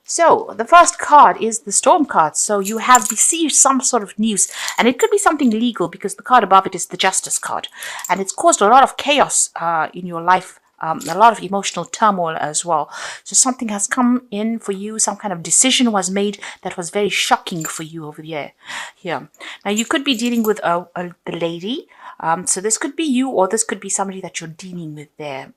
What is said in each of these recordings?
So the first card is the Storm card. So you have received some sort of news, and it could be something legal because the card above it is the Justice card, and it's caused a lot of chaos in your life. A lot of emotional turmoil as well. So something has come in for you. Some kind of decision was made that was very shocking for you over there. Here. Now you could be dealing with the lady. So this could be you, or this could be somebody that you're dealing with there.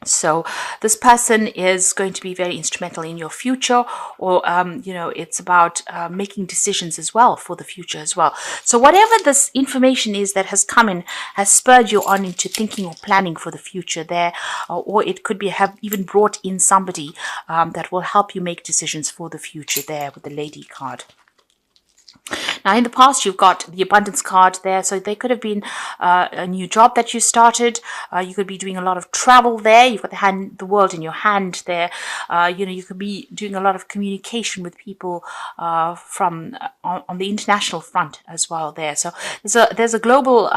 So this person is going to be very instrumental in your future, or, it's about making decisions as well for the future as well. So whatever this information is that has come in has spurred you on into thinking or planning for the future there, or it could be have even brought in somebody that will help you make decisions for the future there with the Lady card. Now, in the past, you've got the Abundance card there. So there could have been a new job that you started. You could be doing a lot of travel there. You've got the world in your hand there. You could be doing a lot of communication with people from on the international front as well there. So there's a global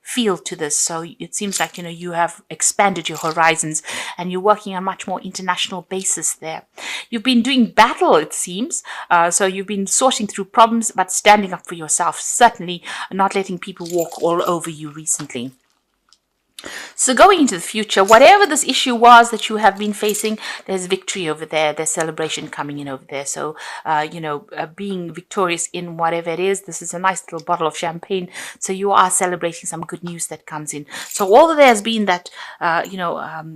feel to this. So it seems like, you have expanded your horizons and you're working on a much more international basis there. You've been doing battle, it seems. So you've been sorting through problems, but standing up for yourself, certainly not letting people walk all over you recently. So going into the future, whatever this issue was that you have been facing, there's victory over there. There's celebration coming in over there. So, being victorious in whatever it is, this is a nice little bottle of champagne. So you are celebrating some good news that comes in. So although there's been that,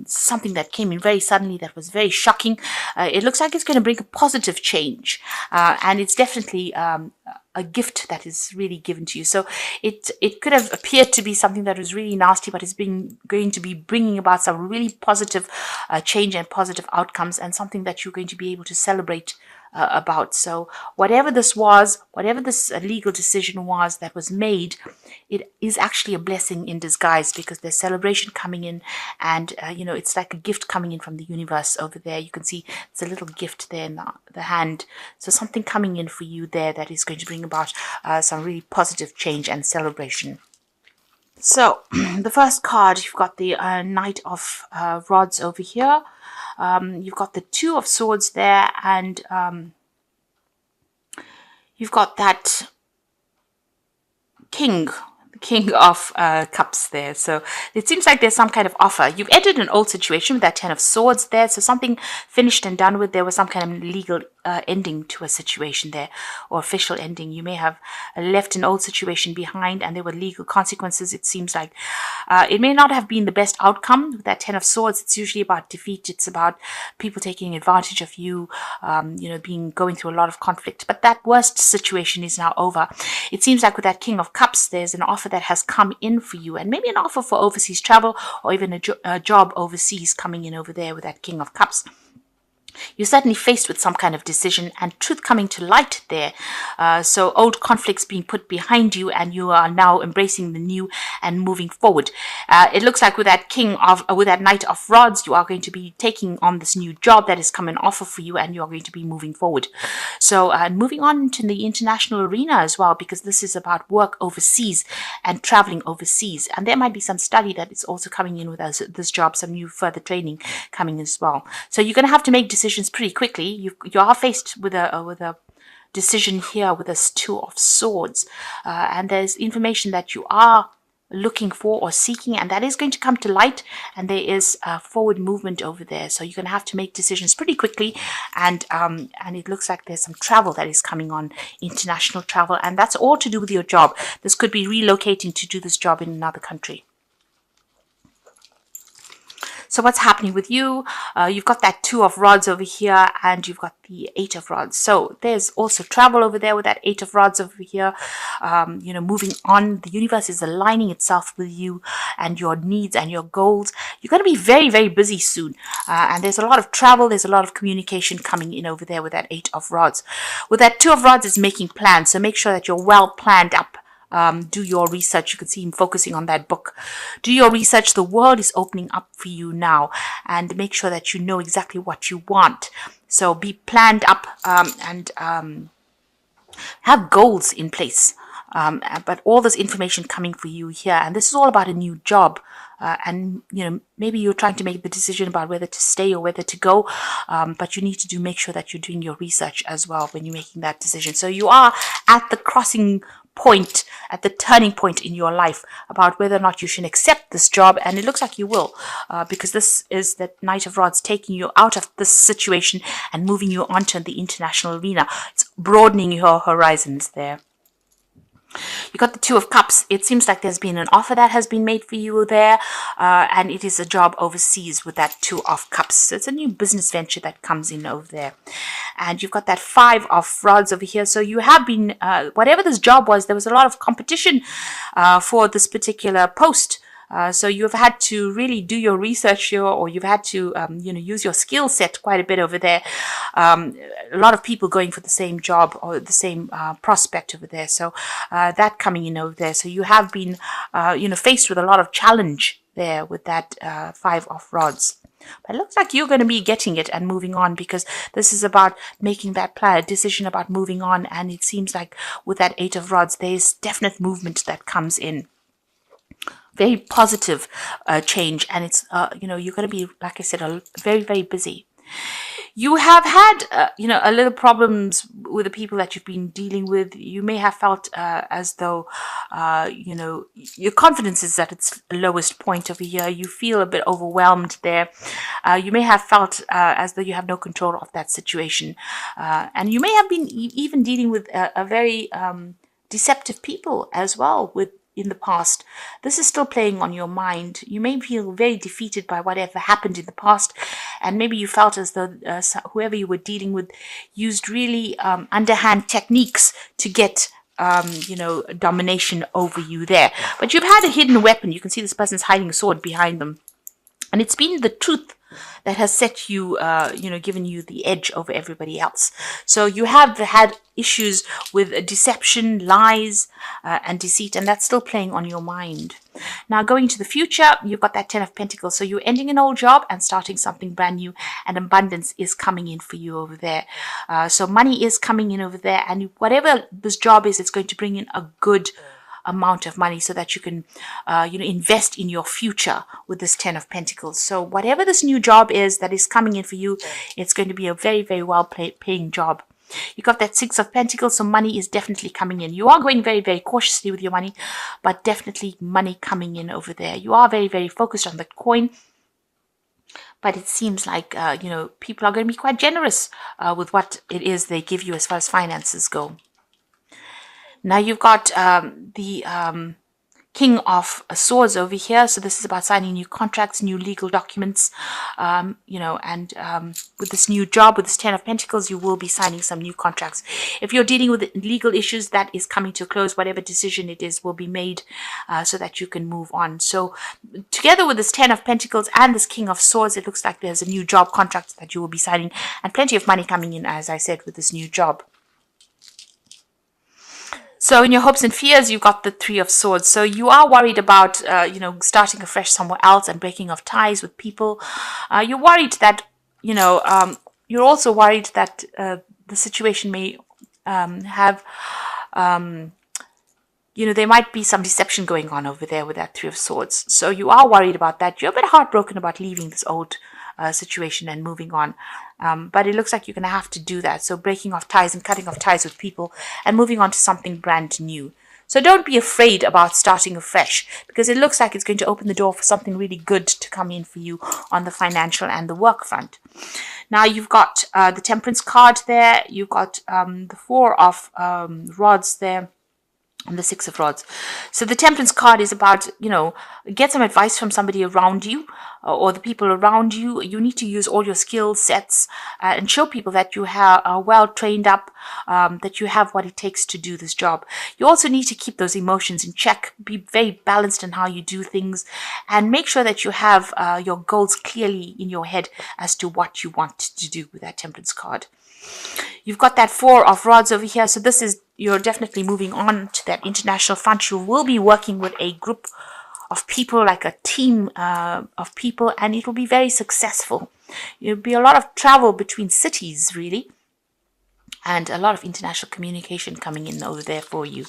something that came in very suddenly that was very shocking, it looks like it's going to bring a positive change. And it's definitely a gift that is really given to you. So it could have appeared to be something that was really nasty, but it's going to be bringing about some really positive change and positive outcomes, and something that you're going to be able to celebrate about. So whatever this was, whatever this legal decision was that was made, it is actually a blessing in disguise, because there's celebration coming in, and it's like a gift coming in from the universe over there. You can see it's a little gift there in the hand. So something coming in for you there that is going to bring about some really positive change and celebration. So the first card, you've got the Knight of Rods over here. You've got the Two of Swords there, and you've got that King of Cups there. So it seems like there's some kind of offer. You've ended an old situation with that Ten of Swords there. So something finished and done with. There was some kind of legal ending to a situation there, or official ending. You may have left an old situation behind and there were legal consequences. It seems like it may not have been the best outcome with that Ten of Swords. It's usually about defeat. It's about people taking advantage of you, going through a lot of conflict. But that worst situation is now over. It seems like with that King of Cups, there's an offer that has come in for you, and maybe an offer for overseas travel, or even a job overseas coming in over there with that King of Cups. You're certainly faced with some kind of decision and truth coming to light there. So old conflicts being put behind you, and you are now embracing the new and moving forward. It looks like with that with that Knight of Rods, you are going to be taking on this new job that has come an offer for you, and you are going to be moving forward. So moving on into the international arena as well, because this is about work overseas and traveling overseas. And there might be some study that is also coming in with this job, some new further training coming as well. So you're going to have to make decisions pretty quickly. You are faced with a decision here with this Two of Swords, and there's information that you are looking for or seeking, and that is going to come to light, and there is forward movement over there. So you're going to have to make decisions pretty quickly, and it looks like there's some travel that is coming on, international travel, and that's all to do with your job. This could be relocating to do this job in another country. So what's happening with you? You've got that Two of Rods over here, and you've got the Eight of Rods. So there's also travel over there with that Eight of Rods over here. Moving on, the universe is aligning itself with you and your needs and your goals. You're going to be very, very busy soon. And there's a lot of travel. There's a lot of communication coming in over there with that Eight of Rods. With that Two of Rods, is making plans. So make sure that you're well planned up. Do your research. You can see him focusing on that book. Do your research. The world is opening up for you now, and make sure that you know exactly what you want. So be planned up and have goals in place. But all this information coming for you here, and this is all about a new job. And maybe you're trying to make the decision about whether to stay or whether to go, but you need to make sure that you're doing your research as well when you're making that decision. So you are at the crossing point, at the turning point in your life about whether or not you should accept this job, and it looks like you will, because this is the Knight of Rods taking you out of this situation and moving you onto the international arena. It's broadening your horizons there. You got the Two of Cups. It seems like there's been an offer that has been made for you there, and it is a job overseas with that Two of Cups. So it's a new business venture that comes in over there. And you've got that Five of Rods over here. So you have been, whatever this job was, there was a lot of competition for this particular post. So you've had to really do your research here, or you've had to, use your skill set quite a bit over there. A lot of people going for the same job or the same prospect over there. So that coming in over there. So you have been, faced with a lot of challenge there with that Five of Rods. But it looks like you're going to be getting it and moving on, because this is about making that decision about moving on. And it seems like with that Eight of Rods, there's definite movement that comes in. Very positive change, and it's you're going to be, like I said, very, very busy. You have had a little problems with the people that you've been dealing with. You may have felt as though your confidence is at its lowest point over here. You feel a bit overwhelmed there. You may have felt as though you have no control of that situation, and you may have been even dealing with a very deceptive people as well in the past. This is still playing on your mind. You may feel very defeated by whatever happened in the past, and maybe you felt as though whoever you were dealing with used really underhand techniques to get domination over you there. But you've had a hidden weapon. You can see this person's hiding a sword behind them, and it's been the truth that has set you, given you the edge over everybody else. So you have had issues with deception, lies, and deceit, and that's still playing on your mind. Now, going to the future, you've got that Ten of Pentacles. So you're ending an old job and starting something brand new, and abundance is coming in for you over there. So money is coming in over there, and whatever this job is, it's going to bring in a good amount of money so that you can invest in your future with this Ten of Pentacles. So whatever this new job is that is coming in for you, it's going to be a very, very well paying job. You got that Six of Pentacles, so money is definitely coming in. You are going very, very cautiously with your money, but definitely money coming in over there. You are very, very focused on that coin, but it seems like people are going to be quite generous with what it is they give you as far as finances go. Now you've got the King of Swords over here. So this is about signing new contracts, new legal documents, and with this new job, with this Ten of Pentacles, you will be signing some new contracts. If you're dealing with legal issues, that is coming to a close. Whatever decision it is will be made so that you can move on. So together with this Ten of Pentacles and this King of Swords, it looks like there's a new job contract that you will be signing, and plenty of money coming in, as I said, with this new job. So in your hopes and fears, you've got the Three of Swords. So you are worried about, starting afresh somewhere else and breaking off ties with people. You're worried that, you're also worried that the situation may have, there might be some deception going on over there with that Three of Swords. So you are worried about that. You're a bit heartbroken about leaving this old situation and moving on. But it looks like you're going to have to do that. So breaking off ties and cutting off ties with people and moving on to something brand new. So don't be afraid about starting afresh, because it looks like it's going to open the door for something really good to come in for you on the financial and the work front. Now you've got the Temperance card there. You've got the Four of Rods there. And the Six of Rods. So the Temperance card is about, get some advice from somebody around you or the people around you. You need to use all your skill sets and show people that you are well trained up, that you have what it takes to do this job. You also need to keep those emotions in check, be very balanced in how you do things, and make sure that you have your goals clearly in your head as to what you want to do with that Temperance card. You've got that Four of Rods over here. So this is, you're definitely moving on to that international front. You will be working with a group of people, like a team of people, and it will be very successful. There'll be a lot of travel between cities, really. and a lot of international communication coming in over there for you.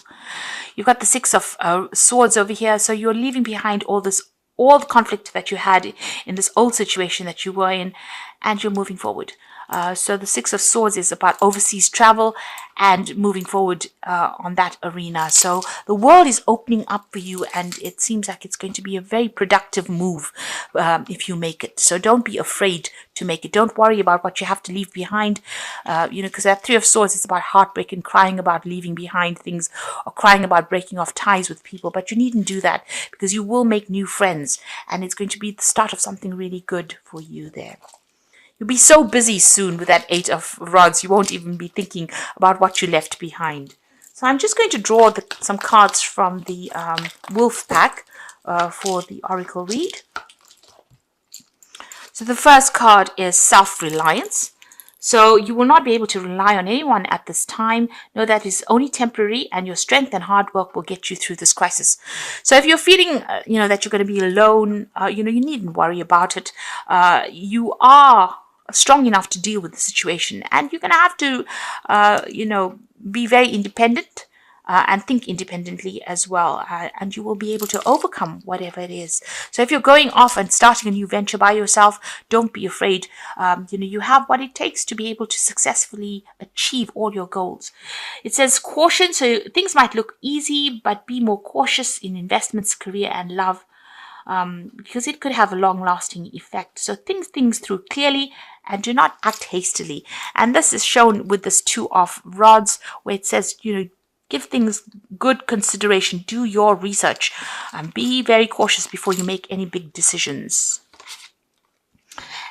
You've got the Six of Swords over here, so you're leaving behind all the conflict that you had in this old situation that you were in, and you're moving forward. So the Six of Swords is about overseas travel and moving forward on that arena. So the world is opening up for you, and it seems like it's going to be a very productive move if you make it. So don't be afraid to make it. Don't worry about what you have to leave behind, because that Three of Swords is about heartbreak and crying about leaving behind things or crying about breaking off ties with people. But you needn't do that, because you will make new friends, and it's going to be the start of something really good for you there. You'll be so busy soon with that Eight of Rods, you won't even be thinking about what you left behind. So I'm just going to draw some cards from the Wolf pack for the Oracle read. So the first card is Self-Reliance. So you will not be able to rely on anyone at this time. Know that it's only temporary, and your strength and hard work will get you through this crisis. So if you're feeling, that you're going to be alone, you needn't worry about it. You are strong enough to deal with the situation, and you're going to have to, be very independent and think independently as well, and you will be able to overcome whatever it is. So if you're going off and starting a new venture by yourself, don't be afraid. You have what it takes to be able to successfully achieve all your goals. It says caution, so things might look easy, but be more cautious in investments, career, and love. Because it could have a long-lasting effect. So think things through clearly and do not act hastily. And this is shown with this Two of Rods, where it says, give things good consideration, do your research, and be very cautious before you make any big decisions.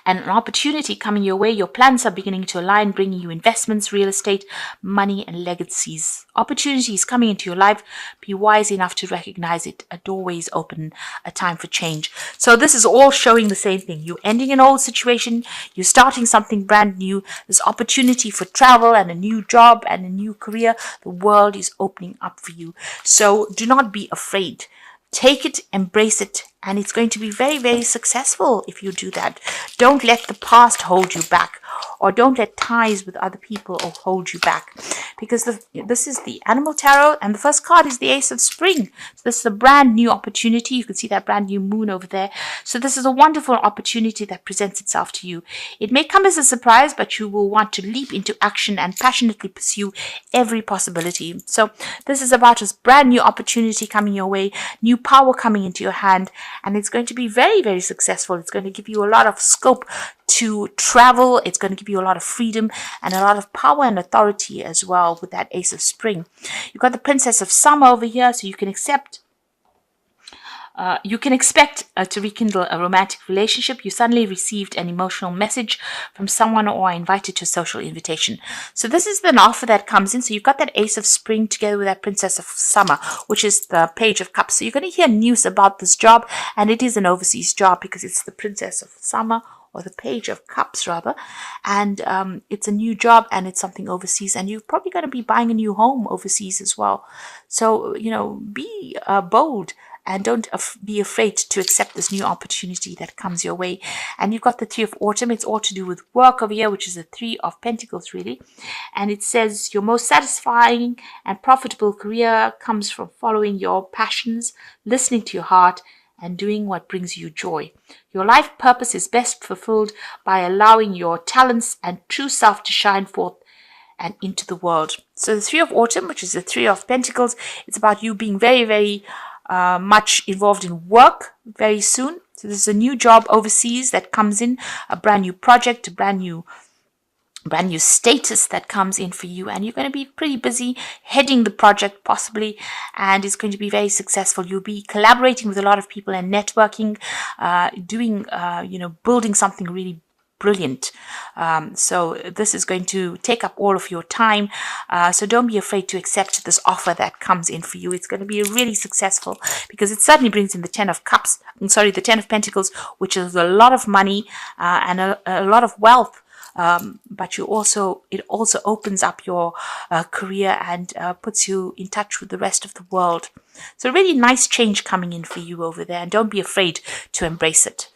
And an opportunity coming your way. Your plans are beginning to align, bringing you investments, real estate, money, and legacies. Opportunities coming into your life. Be wise enough to recognize it. A doorway is open, a time for change. So this is all showing the same thing. You're ending an old situation. You're starting something brand new. There's opportunity for travel and a new job and a new career. The world is opening up for you. So do not be afraid. Take it, embrace it, and it's going to be very, very successful if you do that. Don't let the past hold you back, or don't let ties with other people hold you back, because this is the Animal Tarot, and the first card is the Ace of Spring. So this is a brand new opportunity. You can see that brand new moon over there. So this is a wonderful opportunity that presents itself to you. It may come as a surprise, but you will want to leap into action and passionately pursue every possibility. So this is about a brand new opportunity coming your way, new power coming into your hand, and it's going to be very, very successful. It's going to give you a lot of scope to travel. It's going to give you a lot of freedom and a lot of power and authority as well with that Ace of Spring. You've got the Princess of Summer over here, so you can expect to rekindle a romantic relationship. You suddenly received an emotional message from someone or are invited to a social invitation. So this is an offer that comes in. So you've got that Ace of Spring together with that Princess of Summer, which is the Page of Cups. So you're going to hear news about this job, and it is an overseas job because it's the Princess of Summer, or the Page of Cups rather, and it's a new job and it's something overseas, and you're probably going to be buying a new home overseas as well. So be bold and don't be afraid to accept this new opportunity that comes your way. And you've got the Three of Autumn. It's all to do with work over here, which is the Three of Pentacles really, and it says your most satisfying and profitable career comes from following your passions, listening to your heart, and doing what brings you joy. Your life purpose is best fulfilled by allowing your talents and true self to shine forth and into the world. So the Three of Autumn, which is the Three of Pentacles, it's about you being very, very much involved in work very soon. So there's a new job overseas that comes in, a brand new project, a brand new status that comes in for you, and you're going to be pretty busy heading the project possibly, and it's going to be very successful. You'll be collaborating with a lot of people and networking, building something really brilliant. So this is going to take up all of your time, so don't be afraid to accept this offer that comes in for you. It's going to be really successful because it certainly brings in the Ten of Pentacles, which is a lot of money and a lot of wealth. But it also opens up your career and puts you in touch with the rest of the world. So really nice change coming in for you over there, and don't be afraid to embrace it.